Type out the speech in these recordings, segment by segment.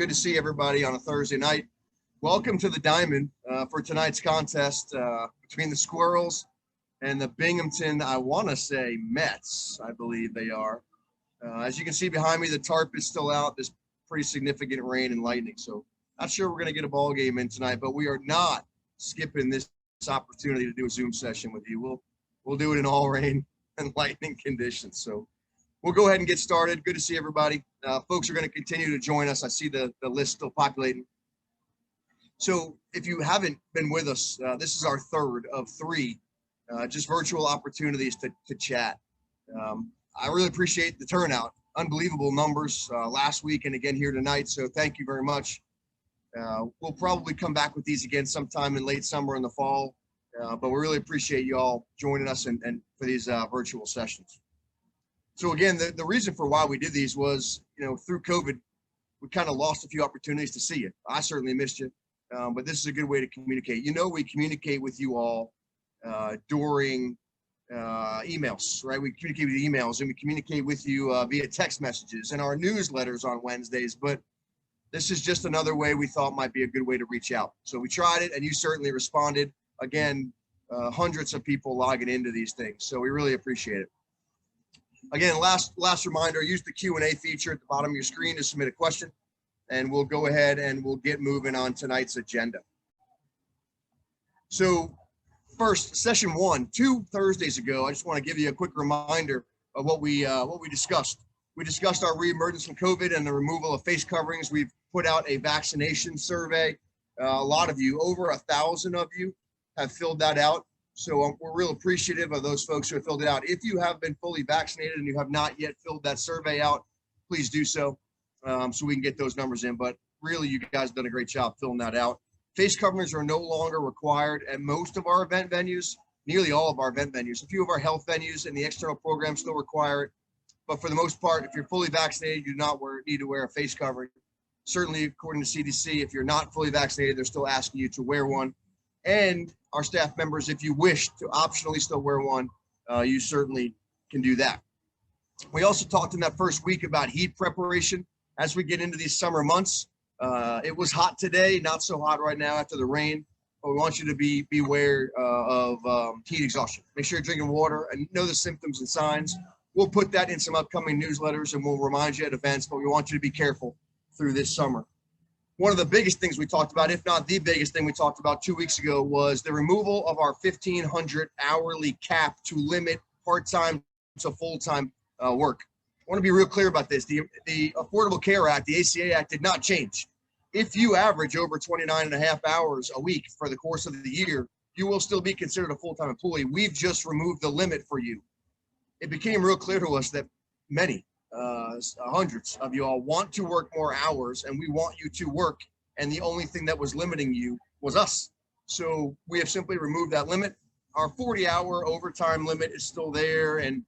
Good to see everybody on a Thursday night. Welcome to the Diamond for tonight's contest between the Squirrels and the Binghamton, I want to say Mets, I believe they are. As you can see behind me, the tarp is still out. There's pretty significant rain and lightning, so not sure we're going to get a ball game in tonight, but we are not skipping this opportunity to do a Zoom session with you. We'll do it in all rain and lightning conditions. So we'll go ahead and get started. Good to see everybody. Folks are going to continue to join us. I see the list still populating. So if you haven't been with us, this is our third of three just virtual opportunities to chat. I really appreciate the turnout. Unbelievable numbers last week and again here tonight. So thank you very much. We'll probably come back with these again sometime in late summer and the fall. But we really appreciate you all joining us and for these virtual sessions. So again, the reason for why we did these was, through COVID, we kind of lost a few opportunities to see you. I certainly missed you, but this is a good way to communicate. We communicate with you all during emails, right? We communicate with emails and we communicate with you via text messages and our newsletters on Wednesdays, but this is just another way we thought might be a good way to reach out. So we tried it and you certainly responded. Again, hundreds of people logging into these things, so we really appreciate it. Again, last reminder, use the Q&A feature at the bottom of your screen to submit a question, and we'll go ahead and we'll get moving on tonight's agenda. So first, session one, 2 Thursdays ago, I just want to give you a quick reminder of what we discussed. We discussed our reemergence from COVID and the removal of face coverings. We've put out a vaccination survey. A lot of you, over 1,000 of you, have filled that out. So we're real appreciative of those folks who have filled it out. If you have been fully vaccinated and you have not yet filled that survey out, please do so so we can get those numbers in. But really, you guys have done a great job filling that out. Face coverings are no longer required at most of our event venues, nearly all of our event venues. A few of our health venues and the external programs still require it. But for the most part, if you're fully vaccinated, you do not need to wear a face covering. Certainly, according to CDC, if you're not fully vaccinated, they're still asking you to wear one. And our staff members, if you wish to optionally still wear one, you certainly can do that. We also talked in that first week about heat preparation as we get into these summer months. It was hot today, not so hot right now after the rain, but we want you to be aware of heat exhaustion. Make sure you're drinking water and know the symptoms and signs. We'll put that in some upcoming newsletters and we'll remind you at events, but we want you to be careful through this summer. One of the biggest things we talked about, if not the biggest thing we talked about 2 weeks ago, was the removal of our 1,500 hourly cap to limit part-time to full-time work. I want to be real clear about this. The Affordable Care Act, the ACA Act, did not change. If you average over 29 and a half hours a week for the course of the year, you will still be considered a full-time employee. We've just removed the limit for you. It became real clear to us that many, hundreds of you all want to work more hours and we want you to work. And the only thing that was limiting you was us. So we have simply removed that limit. Our 40-hour overtime limit is still there and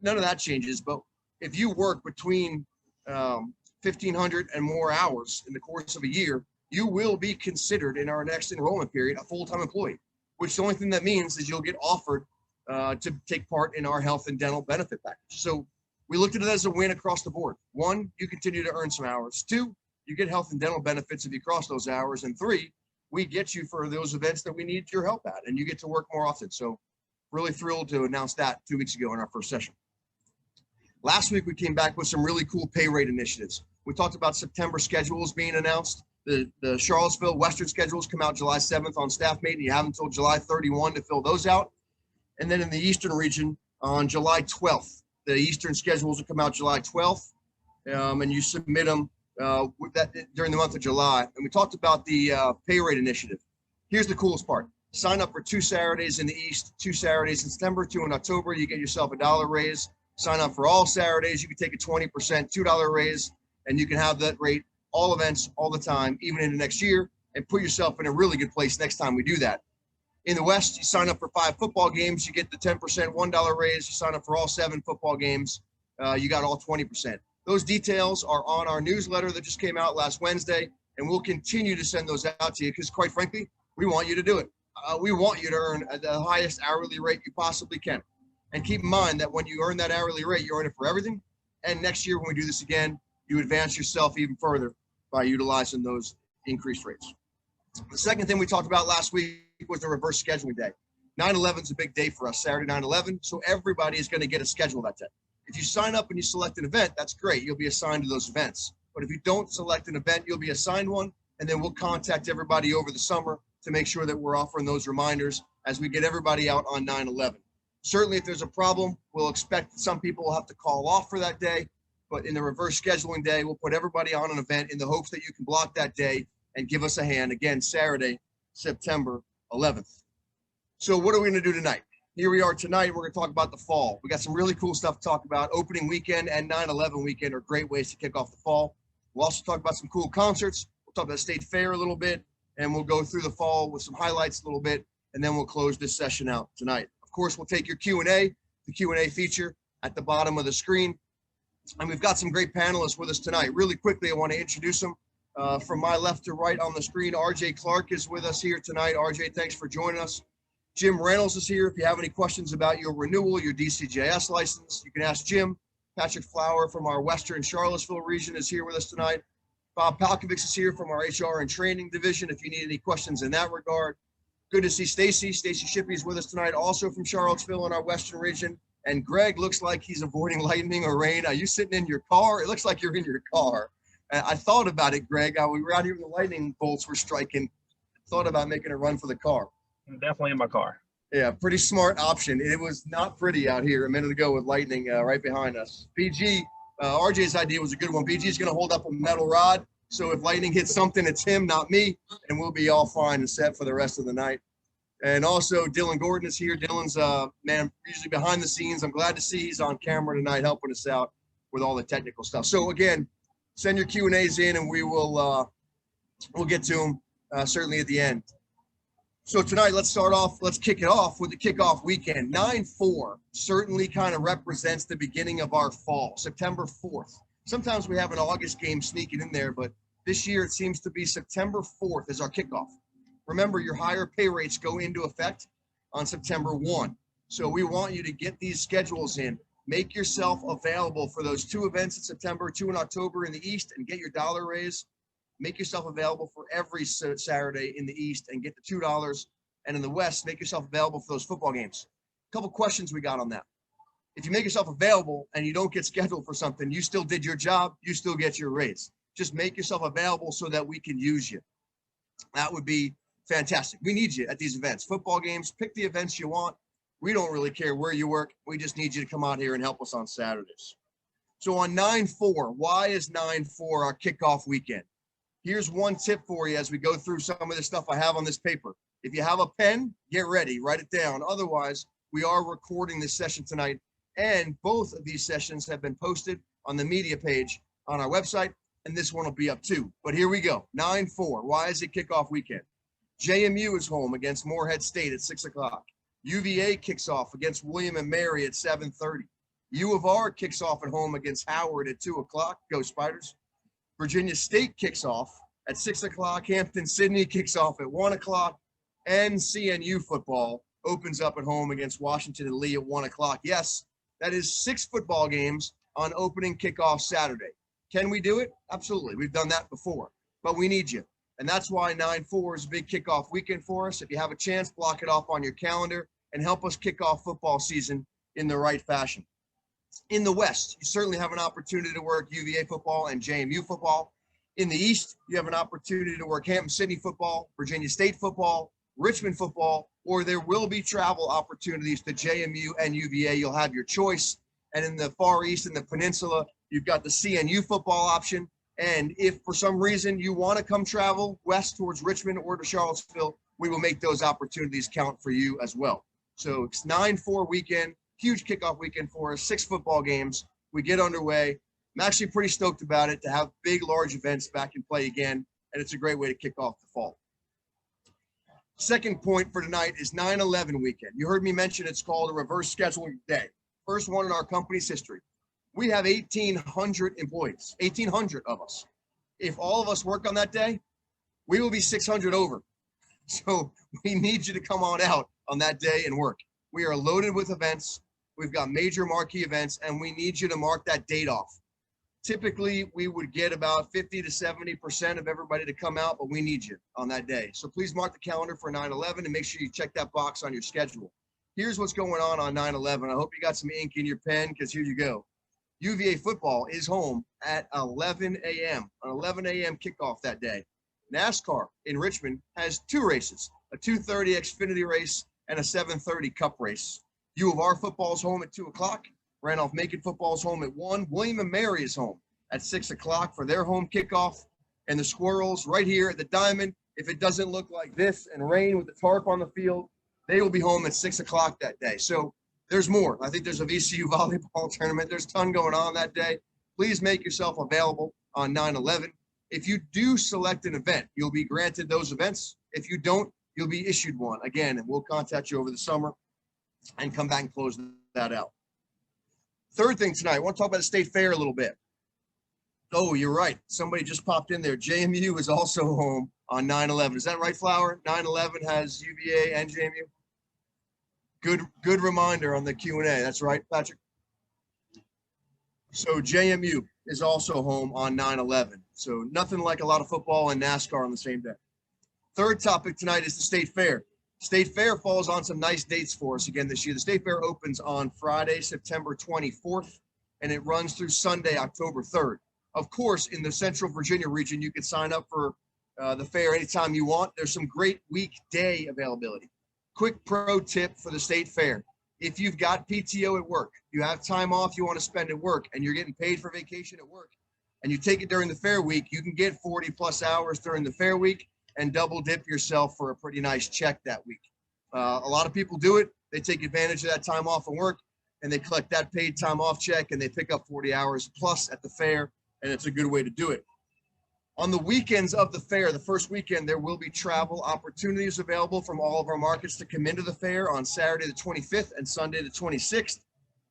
none of that changes. But if you work between 1,500 and more hours in the course of a year, you will be considered in our next enrollment period a full-time employee, which the only thing that means is you'll get offered to take part in our health and dental benefit package. So we looked at it as a win across the board. 1, you continue to earn some hours. 2, you get health and dental benefits if you cross those hours. And 3, we get you for those events that we need your help at, and you get to work more often. So really thrilled to announce that 2 weeks ago in our first session. Last week, we came back with some really cool pay rate initiatives. We talked about September schedules being announced. The Charlottesville Western schedules come out July 7th on StaffMate, and you have until July 31 to fill those out. And then in the Eastern region on July 12th, the Eastern schedules will come out July 12th, and you submit them during the month of July. And we talked about the pay rate initiative. Here's the coolest part. Sign up for 2 Saturdays in the East, 2 Saturdays in September, 2 in October. You get yourself a $1 raise. Sign up for all Saturdays. You can take a 20% $2 raise, and you can have that rate all events, all the time, even into next year, and put yourself in a really good place next time we do that. In the West, you sign up for 5 football games, you get the 10% $1 raise. You sign up for all 7 football games, you got all 20%. Those details are on our newsletter that just came out last Wednesday, and we'll continue to send those out to you because, quite frankly, we want you to do it. We want you to earn the highest hourly rate you possibly can. And keep in mind that when you earn that hourly rate, you earn it for everything. And next year when we do this again, you advance yourself even further by utilizing those increased rates. The second thing we talked about last week was the reverse scheduling day. 9/11 is a big day for us, Saturday 9/11, so everybody is going to get a schedule that day. If you sign up and you select an event, that's great. You'll be assigned to those events. But if you don't select an event, you'll be assigned one, and then we'll contact everybody over the summer to make sure that we're offering those reminders as we get everybody out on 9/11. Certainly, if there's a problem, we'll expect some people will have to call off for that day. But in the reverse scheduling day, we'll put everybody on an event in the hopes that you can block that day and give us a hand. Again, Saturday, September 11th. So what are we going to do tonight? Here we are tonight. We're going to talk about the fall. We got some really cool stuff to talk about. Opening weekend and 9/11 weekend are great ways to kick off the fall. We'll also talk about some cool concerts. We'll talk about State Fair a little bit, and we'll go through the fall with some highlights a little bit, and then we'll close this session out tonight. Of course, we'll take your Q&A, the Q&A feature at the bottom of the screen. And we've got some great panelists with us tonight. Really quickly, I want to introduce them. From my left to right on the screen, RJ Clark is with us here tonight. RJ, thanks for joining us. Jim Reynolds is here. If you have any questions about your renewal, your DCJS license, you can ask Jim. Patrick Flower from our Western Charlottesville region is here with us tonight. Bob Palkovich is here from our HR and training division if you need any questions in that regard. Good to see Stacy. Stacy Shippey is with us tonight, also from Charlottesville in our Western region. And Greg looks like he's avoiding lightning or rain. Are you sitting in your car? It looks like you're in your car. I thought about it, Greg. We were out here when the lightning bolts were striking. Thought about making a run for the car. I'm definitely in my car. Yeah, pretty smart option. It was not pretty out here a minute ago with lightning right behind us. BG, RJ's idea was a good one. BG is going to hold up a metal rod. So if lightning hits something, it's him, not me. And we'll be all fine and set for the rest of the night. And also Dylan Gordon is here. Dylan's man, usually behind the scenes. I'm glad to see he's on camera tonight helping us out with all the technical stuff. So again, send your Q&As in and we will we'll get to them certainly at the end. So tonight, let's kick it off with the kickoff weekend. 9/4 certainly kind of represents the beginning of our fall, September 4th. Sometimes we have an August game sneaking in there, but this year it seems to be September 4th is our kickoff. Remember, your higher pay rates go into effect on September 1. So we want you to get these schedules in. Make yourself available for those 2 events in September, 2 in October in the East, and get your dollar raise. Make yourself available for every Saturday in the East and get the $2. And in the West, make yourself available for those football games. A couple questions we got on that. If you make yourself available and you don't get scheduled for something, you still did your job, you still get your raise. Just make yourself available so that we can use you. That would be fantastic. We need you at these events. Football games, pick the events you want. We don't really care where you work. We just need you to come out here and help us on Saturdays. So on 9/4, why is 9/4 our kickoff weekend? Here's one tip for you as we go through some of the stuff I have on this paper. If you have a pen, get ready, write it down. Otherwise, we are recording this session tonight, and both of these sessions have been posted on the media page on our website, and this one will be up too. But here we go, 9/4. Why is it kickoff weekend? JMU is home against Morehead State at 6 o'clock. UVA kicks off against William and Mary at 7:30. U of R kicks off at home against Howard at 2 o'clock. Go Spiders. Virginia State kicks off at 6 o'clock. Hampton-Sydney kicks off at 1 o'clock. And CNU football opens up at home against Washington and Lee at 1 o'clock. Yes, that is 6 football games on opening kickoff Saturday. Can we do it? Absolutely. We've done that before, but we need you. And that's why 9/4 is a big kickoff weekend for us. If you have a chance, block it off on your calendar and help us kick off football season in the right fashion. In the West, you certainly have an opportunity to work UVA football and JMU football. In the East, you have an opportunity to work Hampton-Sydney football, Virginia State football, Richmond football, or there will be travel opportunities to JMU and UVA. You'll have your choice. And in the Far East and the Peninsula, you've got the CNU football option. And if for some reason you want to come travel west towards Richmond or to Charlottesville, we will make those opportunities count for you as well. So it's 9/4 weekend, huge kickoff weekend for us, 6 football games. We get underway. I'm actually pretty stoked about it to have big, large events back in play again, and it's a great way to kick off the fall. Second point for tonight is 9/11 weekend. You heard me mention it's called a reverse scheduling day. First one in our company's history. We have 1,800 employees, 1,800 of us. If all of us work on that day, we will be 600 over. So we need you to come on out on that day and work. We are loaded with events. We've got major marquee events, and we need you to mark that date off. Typically, we would get about 50 to 70% of everybody to come out, but we need you on that day. So please mark the calendar for 9/11 and make sure you check that box on your schedule. Here's what's going on 9/11. I hope you got some ink in your pen, because here you go. UVA football is home at 11 a.m. An 11 a.m. kickoff that day. NASCAR in Richmond has two races, a 2:30 Xfinity race and a 7:30 Cup race. U of R football is home at 2 o'clock. Randolph-Macon football is home at 1. William and Mary is home at 6 o'clock for their home kickoff. And the Squirrels right here at the Diamond, if it doesn't look like this and rain with the tarp on the field, they will be home at 6 o'clock that day. So there's more. I think there's a VCU volleyball tournament. There's a ton going on that day. Please make yourself available on 9/11. If you do select an event, you'll be granted those events. If you don't, you'll be issued one. Again, and we'll contact you over the summer and come back and close that out. Third thing tonight, I want to talk about the State Fair a little bit. Oh, you're right. Somebody just popped in there. JMU is also home on 9/11. Is that right, Flower? 9/11 has UVA and JMU? Good reminder on the Q&A. That's right, Patrick. So JMU is also home on 9/11. So nothing like a lot of football and NASCAR on the same day. Third topic tonight is the State Fair. State Fair falls on some nice dates for us again this year. The State Fair opens on Friday, September 24th, and it runs through Sunday, October 3rd. Of course, in the Central Virginia region, you can sign up for the fair anytime you want. There's some great weekday availability. Quick pro tip for the State Fair. If you've got PTO at work, you have time off you want to spend at work, and you're getting paid for vacation at work, and you take it during the fair week, you can get 40 plus hours during the fair week and double dip yourself for a pretty nice check that week. A lot of people do it. They take advantage of that time off of work, and they collect that paid time off check, and they pick up 40 hours plus at the fair, and it's a good way to do it. On the weekends of the fair, the first weekend, there will be travel opportunities available from all of our markets to come into the fair on Saturday the 25th and Sunday the 26th.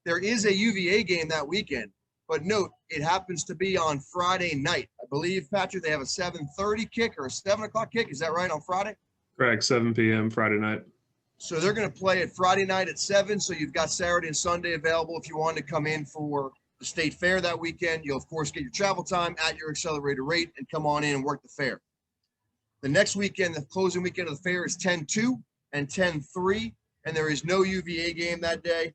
There is a UVA game that weekend, but note, it happens to be on Friday night. I believe, Patrick, they have a 7:30 kick or a 7 o'clock kick. Is that right, on Friday? Correct, 7 p.m. Friday night. So they're going to play it Friday night at 7, so you've got Saturday and Sunday available if you want to come in for the State Fair that weekend. You'll, of course, get your travel time at your accelerated rate and come on in and work the fair. The next weekend, the closing weekend of the fair, is 10-2 and 10-3, and there is no UVA game that day.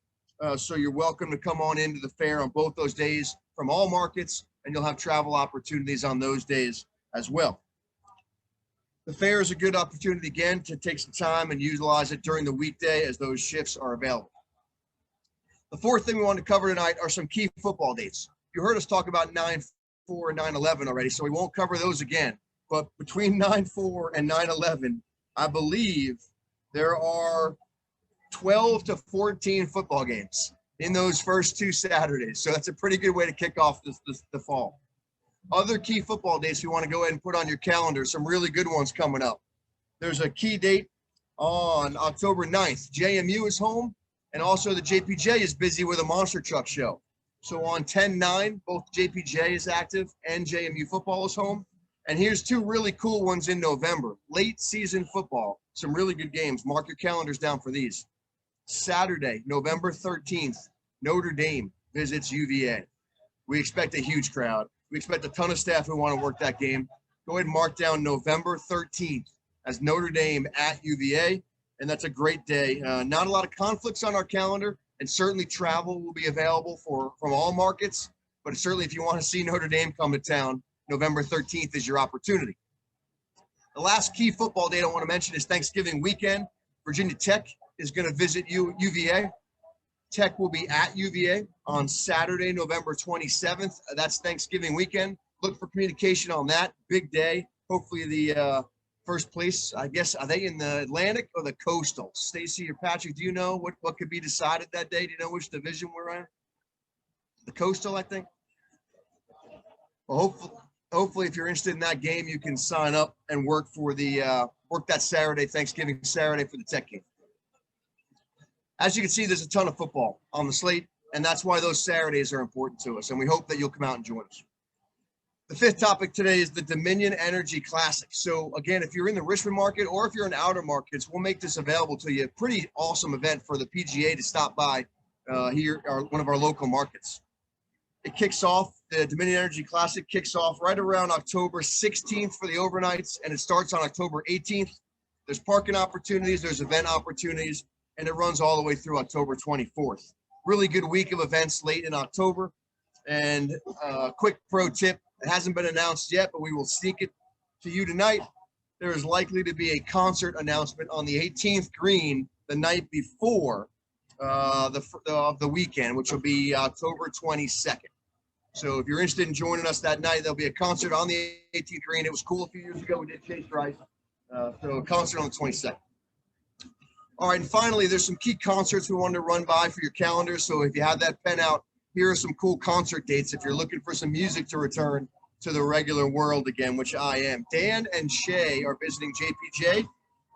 So you're welcome to come on into the fair on both those days from all markets, and you'll have travel opportunities on those days as well. The fair is a good opportunity, again, to take some time and utilize it during the weekday as those shifts are available. The fourth thing we want to cover tonight are some key football dates. You heard us talk about 9/4 and 9/11 already, so we won't cover those again. But between 9/4 and 9/11, I believe there are 12 to 14 football games in those first two Saturdays. So that's a pretty good way to kick off the fall. Other key football dates we want to go ahead and put on your calendar, some really good ones coming up. There's a key date on October 9th. JMU is home, and also the JPJ is busy with a monster truck show. So on 10/9, both JPJ is active and JMU football is home. And here's two really cool ones in November. Late season football, some really good games. Mark your calendars down for these. Saturday, November 13th, Notre Dame visits UVA. We expect a huge crowd. We expect a ton of staff who want to work that game. Go ahead and mark down November 13th as Notre Dame at UVA, and that's a great day. Not a lot of conflicts on our calendar, and certainly travel will be available from all markets, but certainly if you want to see Notre Dame come to town, November 13th is your opportunity. The last key football date I want to mention is Thanksgiving weekend. Virginia Tech is going to visit UVA. Tech will be at UVA on Saturday, November 27th. That's Thanksgiving weekend. Look for communication on that. Big day. Hopefully the first place, I guess, are they in the Atlantic or the Coastal? Stacy or Patrick, do you know what could be decided that day? Do you know which division we're in? The Coastal, I think. Well, hopefully if you're interested in that game, you can sign up and work for the work that Saturday, Thanksgiving Saturday, for the Tech game. As you can see, there's a ton of football on the slate, and that's why those Saturdays are important to us, and we hope that you'll come out and join us. The fifth topic today is the Dominion Energy Classic. So again, if you're in the Richmond market or if you're in outer markets, we'll make this available to you. Pretty awesome event for the PGA to stop by here, one of our local markets. It kicks off The Dominion Energy Classic kicks off right around October 16th for the overnights, and it starts on October 18th. There's parking opportunities, there's event opportunities, and it runs all the way through October 24th. Really good week of events late in October. And quick pro tip, it hasn't been announced yet, but we will sneak it to you tonight. There is likely to be a concert announcement on the 18th green the night before the weekend, which will be October 22nd. So if you're interested in joining us that night, there'll be a concert on the 18th green. It was cool a few years ago. We did Chase Rice. So a concert on the 22nd. All right, and finally, there's some key concerts we wanted to run by for your calendar. So if you have that pen out, here are some cool concert dates if you're looking for some music to return to the regular world again, which I am. Dan and Shay are visiting JPJ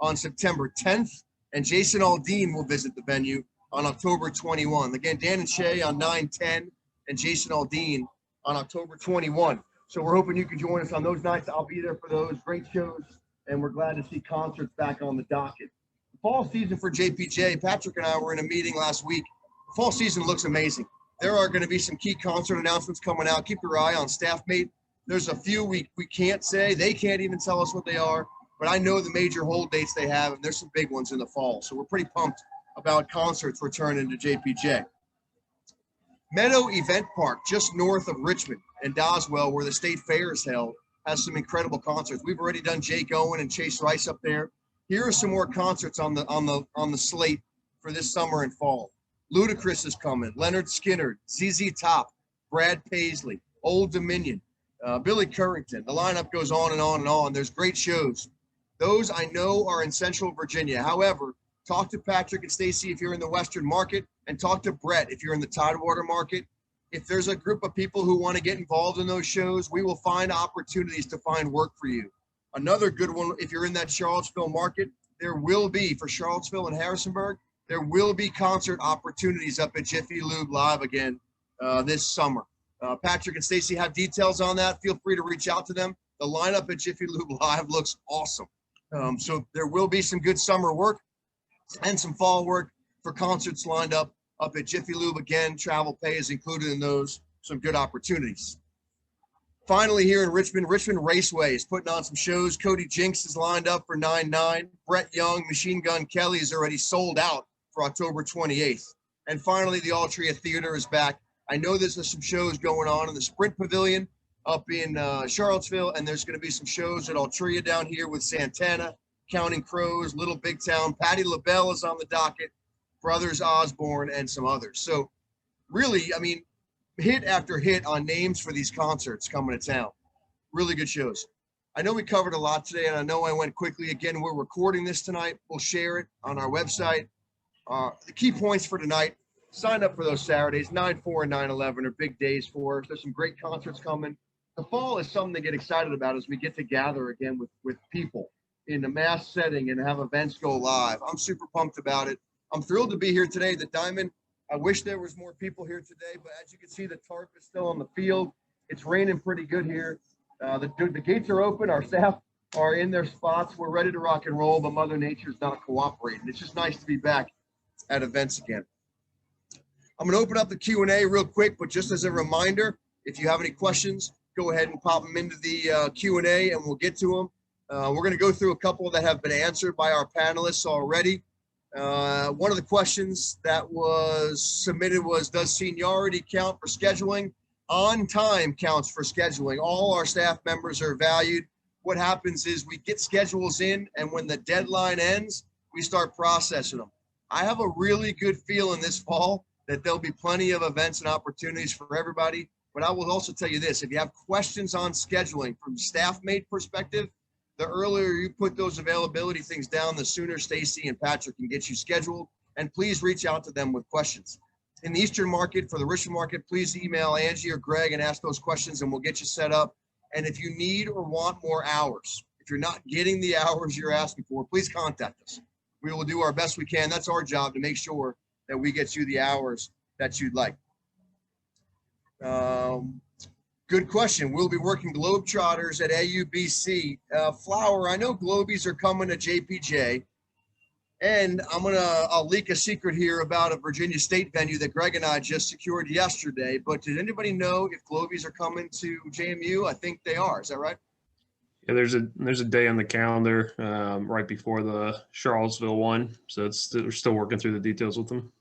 on September 10th, and Jason Aldean will visit the venue on October 21. Again, Dan and Shay on 9/10, and Jason Aldean on October 21. So we're hoping you can join us on those nights. I'll be there for those great shows, and we're glad to see concerts back on the docket. The fall season for JPJ, Patrick and I were in a meeting last week. The fall season looks amazing. There are going to be some key concert announcements coming out. Keep your eye on StaffMate. There's a few we can't say. They can't even tell us what they are, but I know the major hold dates they have, and there's some big ones in the fall. So we're pretty pumped about concerts returning to JPJ. Meadow Event Park, just north of Richmond and Doswell, where the state fair is held, has some incredible concerts. We've already done Jake Owen and Chase Rice up there. Here are some more concerts on the slate for this summer and fall. Ludacris is coming, Leonard Skinner, ZZ Top, Brad Paisley, Old Dominion, Billy Currington. The lineup goes on and on and on. There's great shows. Those I know are in Central Virginia. However, talk to Patrick and Stacy if you're in the Western market, and talk to Brett if you're in the Tidewater market. If there's a group of people who want to get involved in those shows, we will find opportunities to find work for you. Another good one, if you're in that Charlottesville market, there will be, for Charlottesville and Harrisonburg, there will be concert opportunities up at Jiffy Lube Live again this summer. Patrick and Stacy have details on that. Feel free to reach out to them. The lineup at Jiffy Lube Live looks awesome. So there will be some good summer work and some fall work for concerts lined up at Jiffy Lube. Again, travel pay is included in those. Some good opportunities. Finally, here in Richmond, Richmond Raceway is putting on some shows. Cody Jinks is lined up for 9/9. Brett Young, Machine Gun Kelly is already sold out for October 28th. And finally, the Altria Theater is back. I know there's some shows going on in the Sprint Pavilion up in Charlottesville, and there's going to be some shows at Altria down here with Santana, Counting Crows, Little Big Town. Patti LaBelle is on the docket, Brothers Osborne, and some others. So really, I mean, hit after hit on names for these concerts coming to town. Really good shows. I know we covered a lot today, and I know I went quickly. Again, we're recording this tonight. We'll share it on our website. The key points for tonight: sign up for those Saturdays. 9/4 and 9/11 are big days for us. There's some great concerts coming. The fall is something to get excited about as we get to gather again with people in a mass setting and have events go live. I'm super pumped about it. I'm thrilled to be here today. The Diamond, I wish there was more people here today, but as you can see, the tarp is still on the field. It's raining pretty good here. The gates are open. Our staff are in their spots. We're ready to rock and roll, but Mother Nature's not cooperating. It's just nice to be back at events again. I'm going to open up the Q&A real quick, but just as a reminder, if you have any questions, go ahead and pop them into the Q&A and we'll get to them. We're going to go through a couple that have been answered by our panelists already. One of the questions that was submitted was, does seniority count for scheduling? On time counts for scheduling. All our staff members are valued. What happens is we get schedules in, and when the deadline ends, we start processing them. I have a really good feeling this fall that there'll be plenty of events and opportunities for everybody. But I will also tell you this: if you have questions on scheduling from StaffMate perspective, the earlier you put those availability things down, the sooner Stacy and Patrick can get you scheduled. And please reach out to them with questions. In the Eastern market, for the Richmond market, please email Angie or Greg and ask those questions, and we'll get you set up. And if you need or want more hours, if you're not getting the hours you're asking for, please contact us. We will do our best we can. That's our job, to make sure that we get you the hours that you'd like. Good question. We'll be working Globetrotters at AUBC. Flower, I know Globies are coming to JPJ, And I'll leak a secret here about a Virginia State venue that Greg and I just secured yesterday. But did anybody know if Globies are coming to JMU? I think they are. Is that right? Yeah, there's a day on the calendar right before the Charlottesville one, so we're still working through the details with them.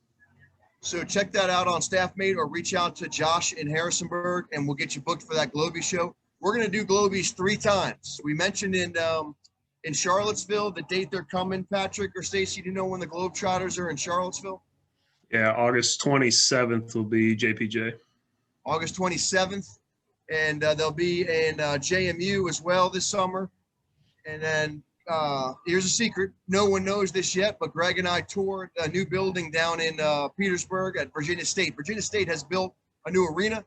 So check that out on StaffMate or reach out to Josh in Harrisonburg, and we'll get you booked for that Globies show. We're going to do Globies 3 times. We mentioned in Charlottesville the date they're coming. Patrick or Stacy, do you know when the Globetrotters are in Charlottesville? Yeah, August 27th will be JPJ. August 27th. And they'll be in JMU as well this summer. And then here's a secret. No one knows this yet, but Greg and I toured a new building down in Petersburg at Virginia State. Virginia State has built a new arena.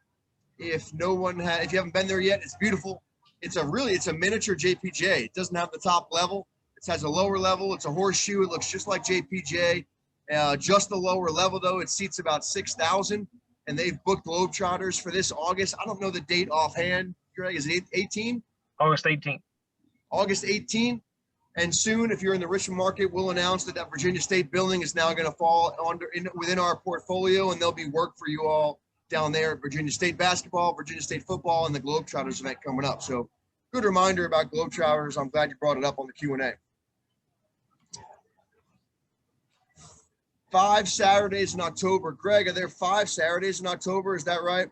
If you haven't been there yet, it's beautiful. It's a miniature JPJ. It doesn't have the top level. It has a lower level. It's a horseshoe. It looks just like JPJ. Just the lower level, though, it seats about 6,000. And they've booked Globetrotters for this August. I don't know the date offhand. Greg, is it 18? August 18th. August 18th. And soon, if you're in the Richmond market, we'll announce that Virginia State building is now going to fall within our portfolio, and there'll be work for you all down there at Virginia State basketball, Virginia State football, and the Globetrotters event coming up. So good reminder about Globetrotters. I'm glad you brought it up on the Q&A. 5 Saturdays in October. Greg, are there 5 Saturdays in October? Is that right?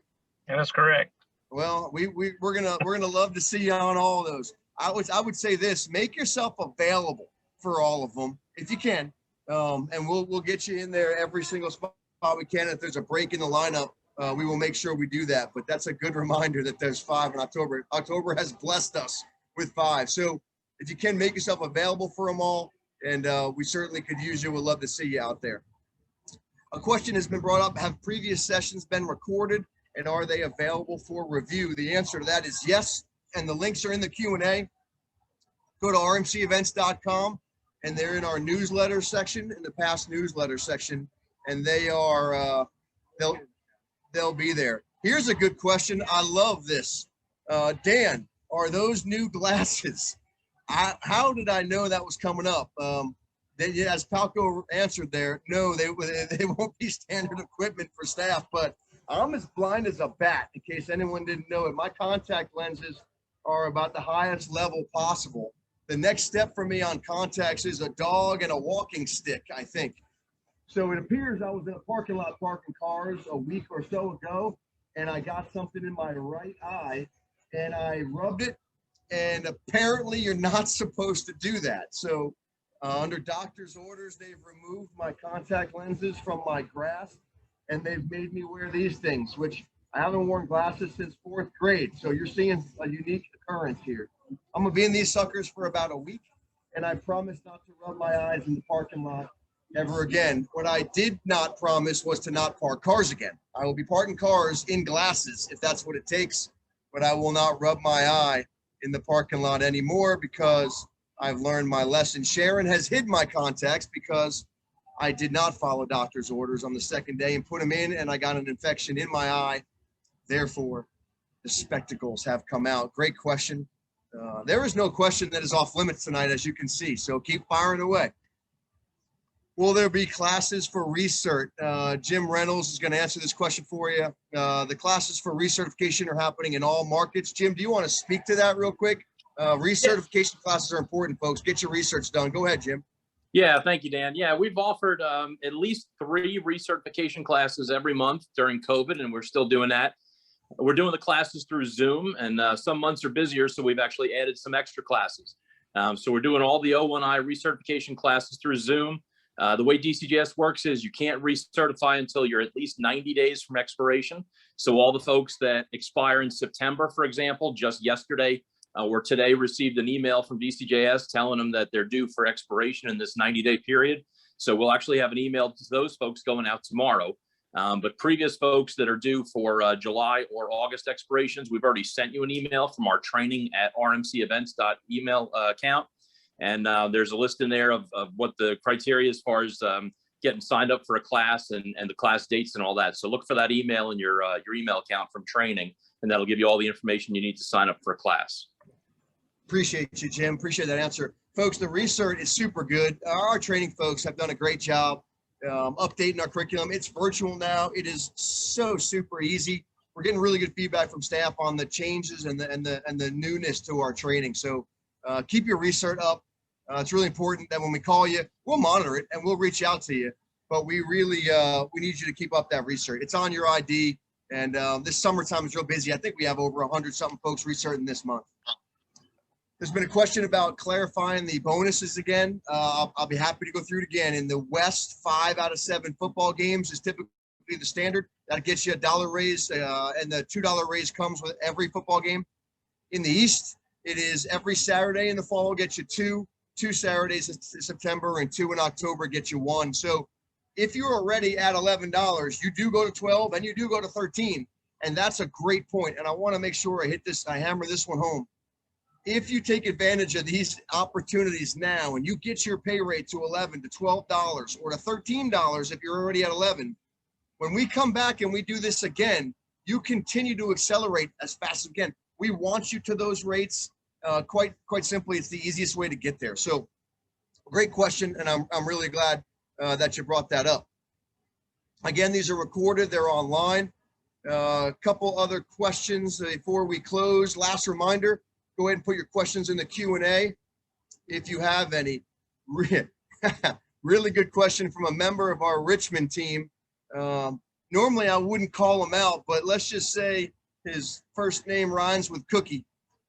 Yeah, that's correct. Well, we're gonna love to see you on all of those. I would say this: make yourself available for all of them if you can, and we'll get you in there every single spot we can. If there's a break in the lineup, we will make sure we do that. But that's a good reminder that there's 5 in October. October has blessed us with 5. So if you can, make yourself available for them all, and we certainly could use you. We'd love to see you out there. A question has been brought up: have previous sessions been recorded, and are they available for review? The answer to that is yes, and the links are in the Q&A. Go to rmcevents.com, and they're in our newsletter section, in the past newsletter section, and they are they'll be there. Here's a good question. I love this. Dan, are those new glasses? How did I know that was coming up? As Palco answered there, no, they won't be standard equipment for staff, but I'm as blind as a bat, in case anyone didn't know it. My contact lenses are about the highest level possible. The next step for me on contacts is a dog and a walking stick, I think. So it appears I was in a parking lot parking cars a week or so ago, and I got something in my right eye, and I rubbed it, and apparently you're not supposed to do that. So under doctor's orders, they've removed my contact lenses from my grasp, and they've made me wear these things, which I haven't worn glasses since 4th grade. So you're seeing a unique occurrence here. I'm gonna be in these suckers for about a week, and I promise not to rub my eyes in the parking lot ever again. What I did not promise was to not park cars again. I will be parking cars in glasses if that's what it takes, but I will not rub my eye in the parking lot anymore because I've learned my lesson. Sharon has hid my contacts because I did not follow doctor's orders on the 2nd day and put them in, and I got an infection in my eye. Therefore, the spectacles have come out. Great question. There is no question that is off limits tonight, as you can see, so keep firing away. Will there be classes for recert? Jim Reynolds is going to answer this question for you. The classes for recertification are happening in all markets. Jim, do you want to speak to that real quick? Recertification classes are important, folks. Get your research done. Go ahead, Jim. Yeah, thank you, Dan. Yeah, we've offered at least 3 recertification classes every month during COVID, and we're still doing that. We're doing the classes through Zoom, and some months are busier, so we've actually added some extra classes. So we're doing all the O1I recertification classes through Zoom. The way DCJS works is you can't recertify until you're at least 90 days from expiration. So all the folks that expire in September, for example, just yesterday or today received an email from DCJS telling them that they're due for expiration in this 90-day period. So we'll actually have an email to those folks going out tomorrow. But previous folks that are due for July or August expirations, we've already sent you an email from our training at rmcevents.email account. And there's a list in there of what the criteria as far as getting signed up for a class and the class dates and all that. So look for that email in your email account from training, and that'll give you all the information you need to sign up for a class. Appreciate you, Jim. Appreciate that answer. Folks, the research is super good. Our training folks have done a great job updating our curriculum. It's virtual now. It is so super easy. We're getting really good feedback from staff on the changes and the newness to our training. So keep your research up. It's really important that when we call you, we'll monitor it and we'll reach out to you. But we really we need you to keep up that research. It's on your ID. And this summertime is real busy. I think we have over 100 something folks researching this month. There's been a question about clarifying the bonuses again. I'll be happy to go through it again. In the West, 5 out of 7 football games is typically the standard. That gets you a $1 raise, and the $2 raise comes with every football game. In the East, it is every Saturday in the fall gets you two Saturdays in September, and 2 in October get you 1. So if you're already at $11, you do go to 12 and you do go to 13. And that's a great point. And I want to make sure I hammer this one home. If you take advantage of these opportunities now and you get your pay rate to $11 to $12 or to $13 if you're already at 11, when we come back and we do this again, you continue to accelerate as fast as again. We want you to those rates. Quite simply, it's the easiest way to get there. So great question. And I'm really glad that you brought that up. Again, these are recorded. They're online. A couple other questions before we close. Last reminder, go ahead and put your questions in the Q&A if you have any. Really good question from a member of our Richmond team. Normally, I wouldn't call him out, but let's just say his first name rhymes with Cookie,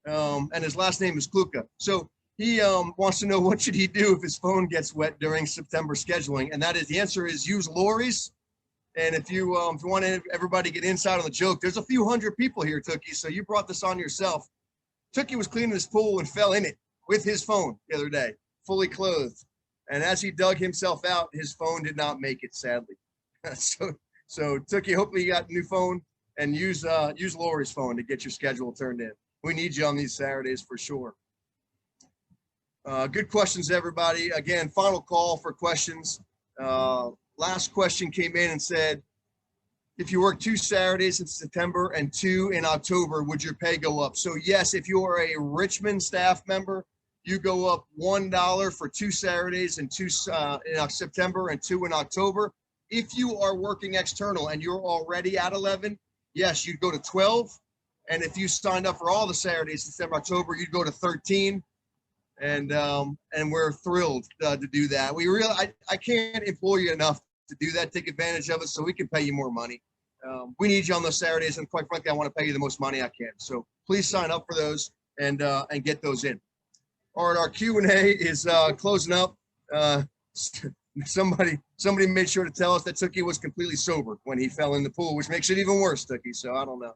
and his last name is Kluka. So he wants to know what should he do if his phone gets wet during September scheduling, and that is the answer is use Lori's. And if you want everybody to get inside on the joke, there's a few hundred people here, Tookie, so you brought this on yourself. Tookie was cleaning his pool and fell in it with his phone the other day, fully clothed. And as he dug himself out, his phone did not make it, sadly. So Tookie, hopefully you got a new phone, and use Lori's phone to get your schedule turned in. We need you on these Saturdays for sure. Good questions, everybody. Again, final call for questions. Last question came in and said, if you work 2 Saturdays in September and 2 in October, would your pay go up? So yes, if you are a Richmond staff member, you go up $1 for 2 Saturdays and 2 in September and 2 in October. If you are working external and you're already at 11, yes, you'd go to 12. And if you signed up for all the Saturdays, September, October, you'd go to 13. And we're thrilled to do that. I can't employ you enough to do that, take advantage of it so we can pay you more money. We need you on those Saturdays, and quite frankly, I want to pay you the most money I can. So please sign up for those and get those in. All right, our Q&A is closing up. Somebody made sure to tell us that Tookie was completely sober when he fell in the pool, which makes it even worse, Tookie. So I don't know.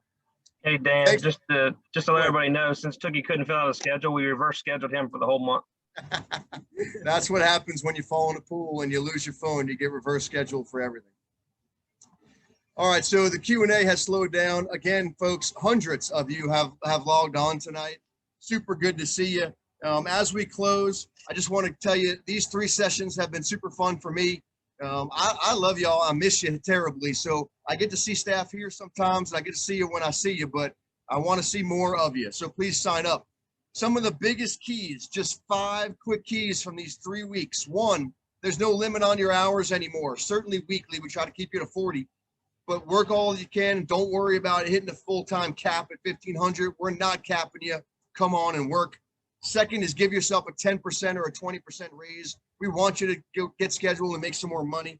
Hey, Dan, Thanks. just to let everybody know, since Tookie couldn't fill out a schedule, we reverse scheduled him for the whole month. That's what happens when you fall in a pool and you lose your phone. You get reverse scheduled for everything. All right, so the Q&A has slowed down. Again, folks, hundreds of you have logged on tonight. Super good to see you. As we close, I just want to tell you, these 3 sessions have been super fun for me. I love y'all. I miss you terribly. So I get to see staff here sometimes. I get to see you when I see you, but I want to see more of you. So please sign up. Some of the biggest keys, just 5 quick keys from these 3 weeks. 1, there's no limit on your hours anymore. Certainly weekly, we try to keep you to 40, but work all you can. Don't worry about hitting the full-time cap at 1,500. We're not capping you. Come on and work. Second is give yourself a 10% or a 20% raise. We want you to get scheduled and make some more money.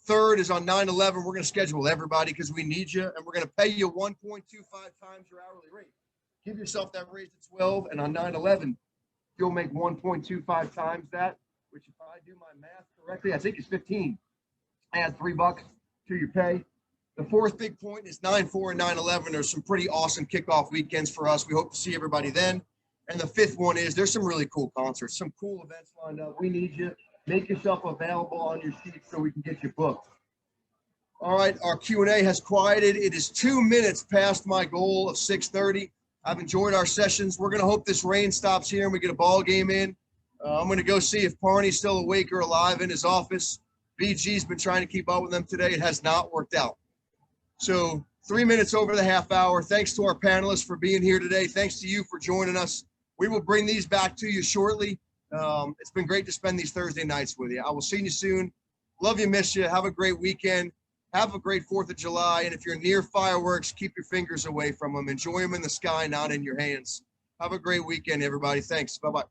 Third is on 9/11, we're going to schedule everybody because we need you, and we're going to pay you 1.25 times your hourly rate. Give yourself that raise to 12, and on 9/11, you'll make 1.25 times that, which if I do my math correctly, I think is 15. Add $3 to your pay. The fourth big point is 9/4 and 9/11 are some pretty awesome kickoff weekends for us. We hope to see everybody then. And the fifth one is there's some really cool concerts, some cool events lined up. We need you. Make yourself available on your sheet so we can get you booked. All right, our Q&A has quieted. It is 2 minutes past my goal of 6:30. I've enjoyed our sessions. We're going to hope this rain stops here and we get a ball game in. I'm going to go see if Parney's still awake or alive in his office. BG's been trying to keep up with them today. It has not worked out. So 3 minutes over the half hour. Thanks to our panelists for being here today. Thanks to you for joining us. We will bring these back to you shortly. It's been great to spend these Thursday nights with you. I will see you soon. Love you, miss you. Have a great weekend. Have a great 4th of July. And if you're near fireworks, keep your fingers away from them. Enjoy them in the sky, not in your hands. Have a great weekend, everybody. Thanks. Bye-bye.